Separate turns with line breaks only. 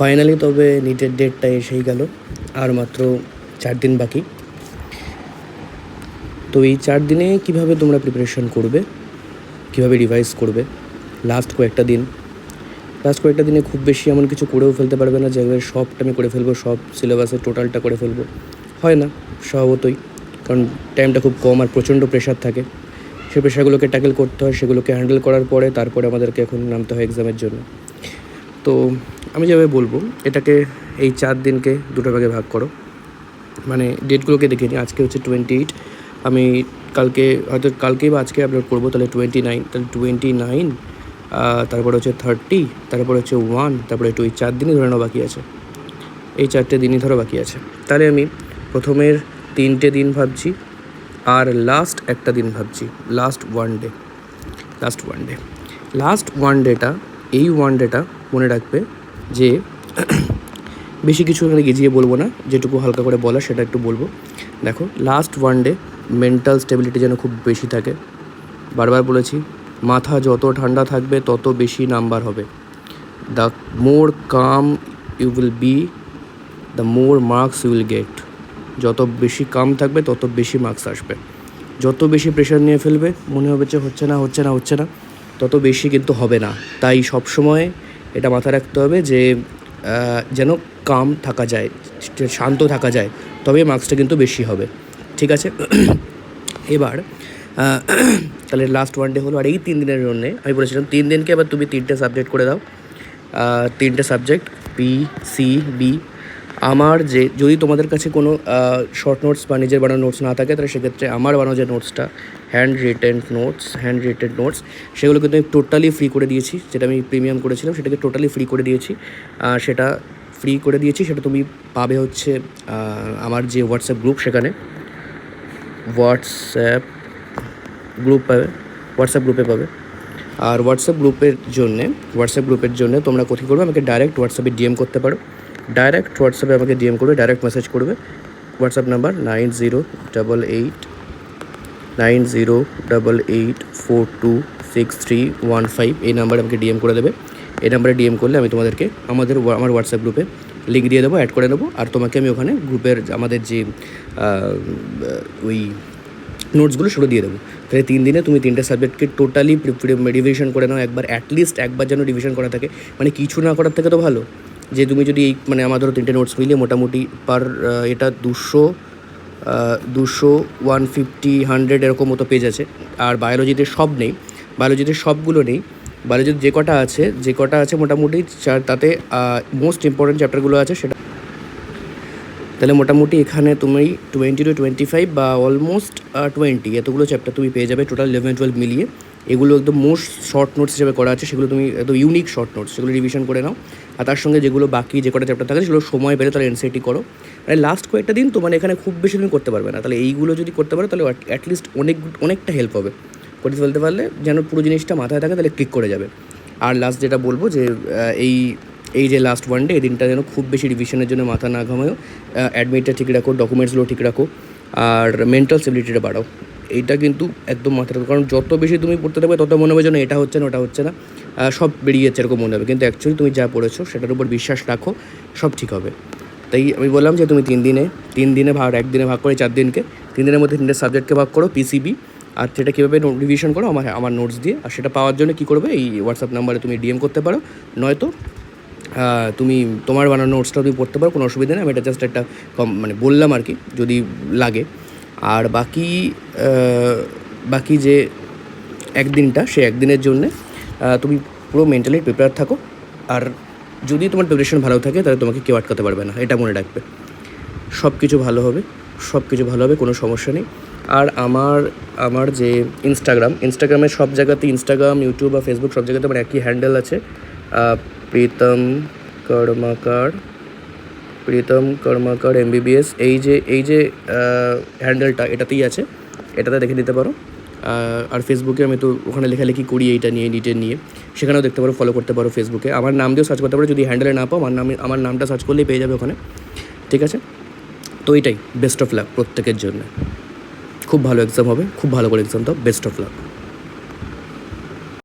Finally তবে নিটের ডেটটা এসেই গেল, আর মাত্র 4 দিন বাকি। তো এই 4 দিনে কীভাবে তোমরা প্রিপারেশন করবে, কীভাবে রিভাইজ করবে লাস্ট কয়েকটা দিনে খুব বেশি এমন কিছু করেও ফেলতে পারবে না যেভাবে সবটা আমি করে ফেলবো, সব সিলেবাসের টোটালটা করে ফেলবো, হয় না স্বভাবতই, কারণ টাইমটা খুব কম আর প্রচণ্ড প্রেশার থাকে। সেই প্রেশারগুলোকে ট্যাকেল করতে হয়, সেগুলোকে হ্যান্ডেল করার পরে তারপরে আমাদেরকে এখন নামতে হয় এক্সামের জন্য। তো আমি যেভাবে বলবো, এটাকে এই 4 দিনকে দুটো ভাগে ভাগ করো। মানে ডেটগুলোকে দেখে নিই, আজকে হচ্ছে 28, আমি কালকেই বা আজকে আপলোড করবো, তাহলে 29, তারপরে হচ্ছে 30, তারপরে হচ্ছে 1, তারপরে 2, এই 4 দিনই ধরে নাও বাকি আছে, এই 4টে দিনই ধরো বাকি আছে। তাহলে আমি প্রথমের 3টে দিন ভাবছি, আর লাস্ট একটা দিন ভাবছি, লাস্ট ওয়ান ডেটা এই ওয়ান ডেটা মনে রাখবে যে বেশি কিছু এখানে গেজিয়ে বলবো না, যেটুকু হালকা করে বলা সেটা একটু বলবো। দেখো, last one day mental stability যেন খুব বেশি থাকে। বারবার বলেছি, মাথা যত ঠান্ডা থাকবে তত বেশি নাম্বার হবে। The more calm you will be, the more marks you will get. যত বেশি কাম থাকবে তত বেশি মার্কস আসবে। যত বেশি প্রেশার নিয়ে ফেলবে, মনে হবে যে হচ্ছে না, তত বেশি কিন্তু হবে না। তাই সবসময় এটা মাথায় রাখতে হবে যে যেন কাম থাকা যায়, শান্ত থাকা যায়, তবে মার্কসটা কিন্তু বেশি হবে। ঠিক আছে? এবার তাহলে লাস্ট ওয়ান ডে হলো, আর এই 3 দিনের জন্যে আমি বলেছিলাম 3 দিনকে এবার তুমি 3টে সাবজেক্ট করে দাও। 3টে সাবজেক্ট পি, সি, বি। আমার যদি তোমাদের কাছে কোনো শর্ট নোটস বা নিজের বানানো নোটস না থাকে, তাহলে সেক্ষেত্রে আমার বানানো যে নোটসটা হ্যান্ড রিটেন নোটস, সেগুলো কিন্তু আমি টোটালি ফ্রি করে দিয়েছি। যেটা আমি প্রিমিয়াম করেছিলাম সেটাকে টোটালি ফ্রি করে দিয়েছি। সেটা তুমি পাবে হচ্ছে আমার যে হোয়াটসঅ্যাপ গ্রুপ, সেখানে হোয়াটসঅ্যাপ গ্রুপে পাবে। আর হোয়াটসঅ্যাপ গ্রুপের জন্য তোমরা কোথায় করবে, আমাকে ডাইরেক্ট হোয়াটসঅ্যাপে ডিএম করতে পারো। ডাইরেক্ট হোয়াটসঅ্যাপে আমাকে ডিএম করবে, ডাইরেক্ট মেসেজ করবে। হোয়াটসঅ্যাপ নাম্বার 9088426315, এই নাম্বারে আমাকে ডিএম করে দেবে। এই নাম্বারে ডিএম করলে আমি তোমাদেরকে আমার হোয়াটসঅ্যাপ গ্রুপে লিঙ্ক দিয়ে দেবো, অ্যাড করে নেবো। আর তোমাকে আমি ওখানে গ্রুপের আমাদের যে ওই নোটসগুলো সেগুলো দিয়ে দেবো। তাহলে 3 দিনে তুমি 3টে সাবজেক্টকে টোটালি রিভিশন করে নাও অ্যাটলিস্ট একবার যেন রিভিশন করা থাকে। মানে কিছু না করার থেকে তো ভালো যে তুমি যদি মানে আমার ধরো 3টে নোটস মিলিয়ে মোটামুটি এটা 200, 150, 100 এরকম মতো পেজ আছে। আর বায়োলজিতে সব নেই, সবগুলো নেই। বায়োলজিতে যে কটা আছে মোটামুটি তাতে মোস্ট ইম্পর্টেন্ট চ্যাপ্টারগুলো আছে। সেটা তাহলে মোটামুটি এখানে তুমি 20 to 25 বা অলমোস্ট 20 এতগুলো চ্যাপ্টার তুমি পেয়ে যাবে টোটাল 11-12 মিলিয়ে। এগুলো একদম মোস্ট শর্ট নোটস হিসেবে করা আছে, সেগুলো তুমি একদম ইউনিক শর্ট নোটস, সেগুলো রিভিশন করে নাও। আর তার সঙ্গে যেগুলো বাকি যে কটা চ্যাপ্টার থাকে সেগুলো সময় পেলে তাহলে এনসিইআরটি করো। মানে লাস্ট কয়েকটা দিন তো মানে এখানে খুব বেশি তুমি করতে পারবে না, তাহলে এইগুলো যদি করতে পারো তাহলে অ্যাটলিস্ট অনেকটা হেল্প হবে। করে ফেলতে পারলে যেন পুরো জিনিসটা মাথায় থাকে, তাহলে ক্লিক করে যাবে। আর লাস্ট যেটা বলবো যে এই যে লাস্ট ওয়ান ডে, এই দিনটা যেন খুব বেশি রিভিশনের জন্য মাথা না ঘামায়ও। অ্যাডমিটটা ঠিক রাখো, ডকুমেন্টসগুলো ঠিক রাখো, আর মেন্টাল স্টেবিলিটিটা বাড়াও। এইটা কিন্তু একদম মাথায় রাখো, কারণ যত বেশি তুমি পড়তে থাকবে তত মনে হবে যেন এটা হচ্ছে না, ওটা হচ্ছে না, সব বেরিয়ে যাচ্ছে এরকম মনে হবে। কিন্তু অ্যাকচুয়ালি তুমি যা পড়েছো সেটার উপর বিশ্বাস রাখো, সব ঠিক হবে। তাই আমি বললাম যে তুমি 3 দিনে একদিনে ভাগ করে 4 দিনকে 3 দিনের মধ্যে 3টে সাবজেক্টকে ভাগ করো পিসিবি। আর সেটা কীভাবে রিভিশন করো আমার নোটস দিয়ে। আর সেটা পাওয়ার জন্য কী করবে, এই হোয়াটসঅ্যাপ নাম্বারে তুমি ডিএম করতে পারো, নয়তো তুমি তোমার বানানো নোটসটা তুমি পড়তে পারো, কোনো অসুবিধা নেই। আমি এটা জাস্ট একটা মানে বললাম আর কি, যদি লাগে। আর বাকি যে একদিনটা, সেই একদিনের জন্যে তুমি পুরো মেন্টালি প্রিপেয়ার থাকো। আর যদি তোমার প্রিপারেশন ভালো থাকে তাহলে তোমাকে কেউ আটকাতে পারবে না, এটা মনে রাখবে। সব কিছু ভালো হবে, কোনো সমস্যা নেই। আর আমার যে ইনস্টাগ্রামে সব জায়গাতে, ইনস্টাগ্রাম, ইউটিউব বা ফেসবুক সব জায়গাতে আমার একই হ্যান্ডেল আছে, প্রীতম কর্মকার MBBS। এই যে হ্যান্ডেলটা এটাতেই আছে, এটাতে দেখে নিতে পারো। আর ফেসবুকে আমি তো ওখানে লেখালেখি করি এইটা নিয়ে, নিটের নিয়ে, সেখানেও দেখতে পারো, ফলো করতে পারো ফেসবুকে। আমার নাম দিয়েও সার্চ করতে পারো, যদি হ্যান্ডেলে না পাও আমার নামটা সার্চ করলেই পেয়ে যাবে ওখানে। ঠিক আছে? তো এটাই, বেস্ট অফ লাক প্রত্যেকের জন্য। খুব ভালো এক্সাম হবে, খুব ভালো করে এক্সাম দাও, বেস্ট অফ লাক।